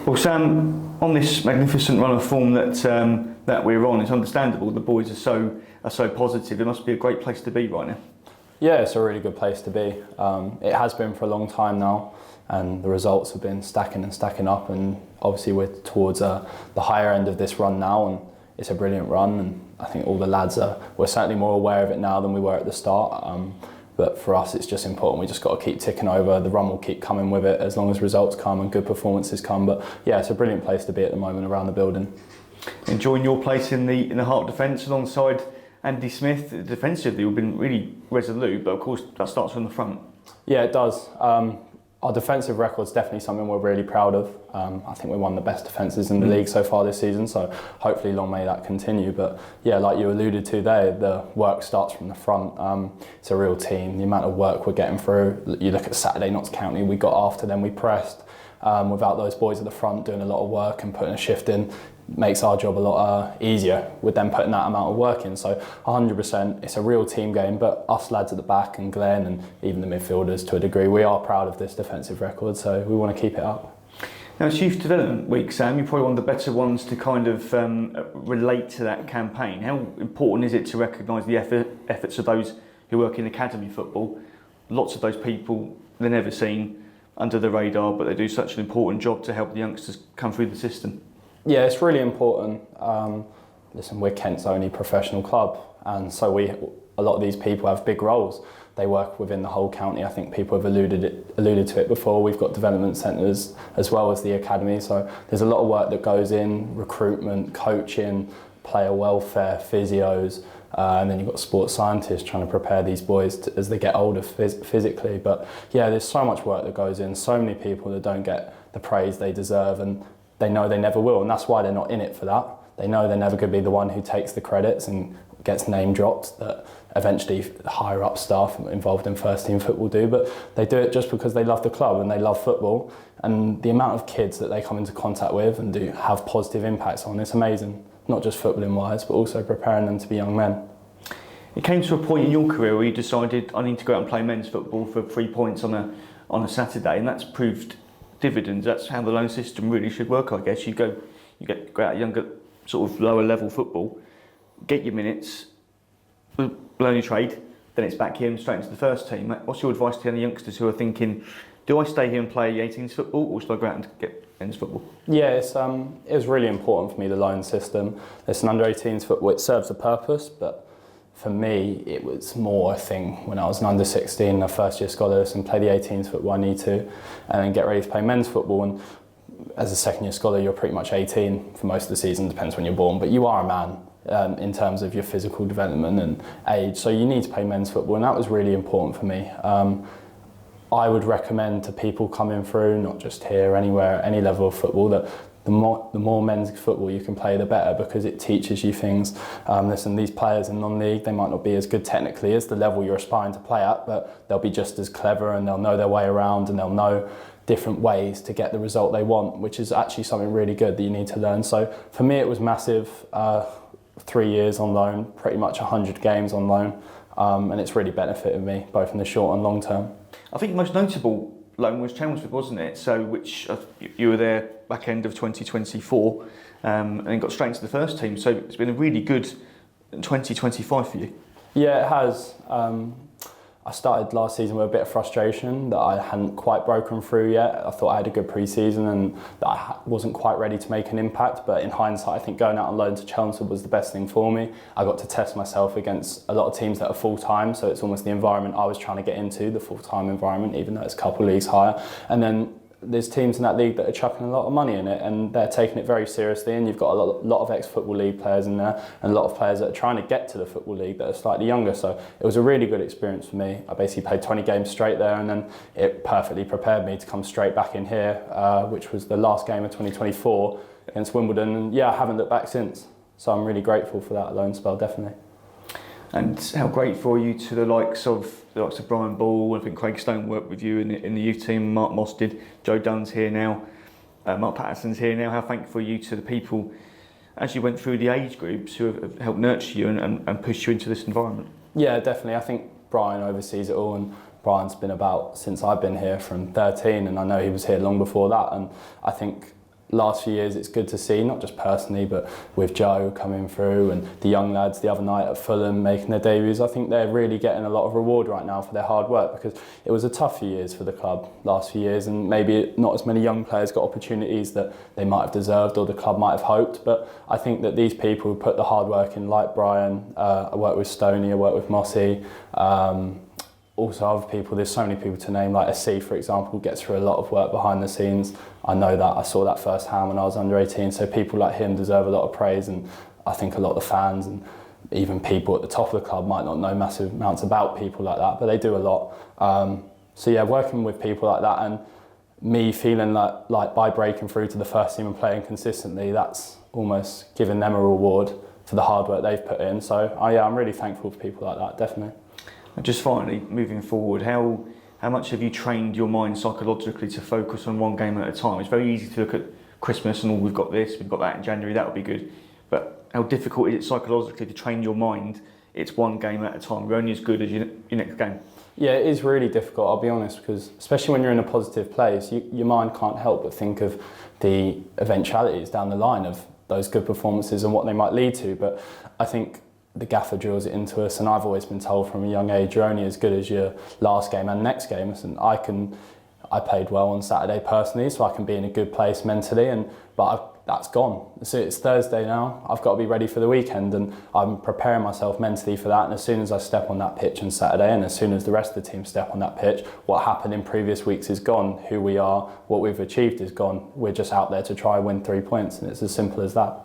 Well, Sam, on this magnificent run of form that we're on, it's understandable the boys are so positive. It must be a great place to be right now. Yeah, it's a really good place to be. It has been for a long time now, and the results have been stacking and stacking up, and obviously we're towards the higher end of this run now, and it's a brilliant run, and I think all the lads we're certainly more aware of it now than we were at the start. But for us, it's just important. We just got to keep ticking over. The run will keep coming with it as long as results come and good performances come. But yeah, it's a brilliant place to be at the moment around the building. Enjoying your place in the heart defence alongside Andy Smith. Defensively, we've been really resolute, but of course that starts from the front. Yeah, it does. Our defensive record's definitely something we're really proud of. I think we're one of the best defences in the league so far this season, so hopefully long may that continue. But yeah, like you alluded to there, the work starts from the front. It's a real team. The amount of work we're getting through. You look at Saturday, Notts County, we got after them, we pressed. Without those boys at the front doing a lot of work and putting a shift in, makes our job a lot easier with them putting that amount of work in. So 100%, it's a real team game, but us lads at the back and Glenn and even the midfielders to a degree, we are proud of this defensive record, so we want to keep it up. Now it's Youth Development Week, Sam. You're probably one of the better ones to kind of relate to that campaign. How important is it to recognise the efforts of those who work in academy football? Lots of those people, they're never seen under the radar, but they do such an important job to help the youngsters come through the system. Yeah, it's really important. Listen, we're Kent's only professional club, and so a lot of these people have big roles. They work within the whole county. I think people have alluded to it before. We've got development centres as well as the academy, so there's a lot of work that goes in, recruitment, coaching, player welfare, physios, and then you've got sports scientists trying to prepare these boys as they get older physically. But yeah, there's so much work that goes in, so many people that don't get the praise they deserve, and they know they never will, and that's why they're not in it for that. They know they're never going to be the one who takes the credits and gets name dropped that eventually higher up staff involved in first team football do, but they do it just because they love the club and they love football, and the amount of kids that they come into contact with and do have positive impacts on, it's amazing. Not just footballing wise, but also preparing them to be young men. It came to a point in your career where you decided, I need to go out and play men's football for 3 points on a Saturday, and that's proved dividends. That's how the loan system really should work, I guess. You go out younger, sort of lower level football, get your minutes, learn your trade, then it's back here and straight into the first team. What's your advice to any youngsters who are thinking, do I stay here and play 18s football, or should I go out and get men's football? Yeah, it was really important for me, the loan system. It's an under 18s football, it serves a purpose, but for me, it was more a thing when I was an under 16, a first year scholar, and play the 18s football I need to, and then get ready to play men's football. And as a second year scholar, you're pretty much 18 for most of the season, depends when you're born, but you are a man in terms of your physical development and age. So you need to play men's football, and that was really important for me. I would recommend to people coming through, not just here, anywhere, any level of football, that the more men's football you can play, the better, because it teaches you things. Listen, these players in non-league, they might not be as good technically as the level you're aspiring to play at, but they'll be just as clever and they'll know their way around and they'll know different ways to get the result they want, which is actually something really good that you need to learn. So for me, it was massive. 3 years on loan, pretty much 100 games on loan, and it's really benefited me, both in the short and long term. I think the most notable loan was Chelford, wasn't it? So, which you were there back end of 2024, and then got straight into the first team. So it's been a really good 2025 for you. Yeah, it has. I started last season with a bit of frustration that I hadn't quite broken through yet. I thought I had a good pre-season and that I wasn't quite ready to make an impact, but in hindsight I think going out on loan to Chelford was the best thing for me. I got to test myself against a lot of teams that are full-time, so it's almost the environment I was trying to get into, the full-time environment, even though it's a couple leagues higher. And then there's teams in that league that are chucking a lot of money in it, and they're taking it very seriously, and you've got a lot of ex-Football League players in there and a lot of players that are trying to get to the Football League that are slightly younger. So it was a really good experience for me. I basically played 20 games straight there, and then it perfectly prepared me to come straight back in here, which was the last game of 2024 against Wimbledon, and yeah, I haven't looked back since. So I'm really grateful for that loan spell, definitely. And how grateful are you to the likes of Brian Ball? I think Craig Stone worked with you in the youth team. Mark Moss did. Joe Dunn's here now. Mark Patterson's here now. How thankful are you to the people as you went through the age groups who have helped nurture you and push you into this environment? Yeah, definitely. I think Brian oversees it all, and Brian's been about since I've been here from 13, and I know he was here long before that. And I think last few years it's good to see, not just personally, but with Joe coming through and the young lads the other night at Fulham making their debuts. I think they're really getting a lot of reward right now for their hard work, because it was a tough few years for the club last few years, and maybe not as many young players got opportunities that they might have deserved or the club might have hoped. But I think that these people who put the hard work in, like Brian, I work with Stoney, I work with Mossy, also other people, there's so many people to name, like AC for example gets through a lot of work behind the scenes. I know that, I saw that firsthand when I was under 18, so people like him deserve a lot of praise, and I think a lot of the fans and even people at the top of the club might not know massive amounts about people like that, but they do a lot. So yeah, working with people like that and me feeling like by breaking through to the first team and playing consistently, that's almost giving them a reward for the hard work they've put in. So yeah, I'm really thankful for people like that, definitely. And just finally, moving forward, how much have you trained your mind psychologically to focus on one game at a time? It's very easy to look at Christmas and we've got this, we've got that in January, that would be good. But how difficult is it psychologically to train your mind? It's one game at a time. You're only as good as your next game. Yeah, it is really difficult, I'll be honest, because especially when you're in a positive place, your mind can't help but think of the eventualities down the line of those good performances and what they might lead to. But I think the gaffer drills it into us, and I've always been told from a young age, you're only as good as your last game and next game. And I played well on Saturday personally, so I can be in a good place mentally, that's gone. So it's Thursday now, I've got to be ready for the weekend, and I'm preparing myself mentally for that. And as soon as I step on that pitch on Saturday, and as soon as the rest of the team step on that pitch, what happened in previous weeks is gone. Who we are, what we've achieved is gone. We're just out there to try and win 3 points, and it's as simple as that.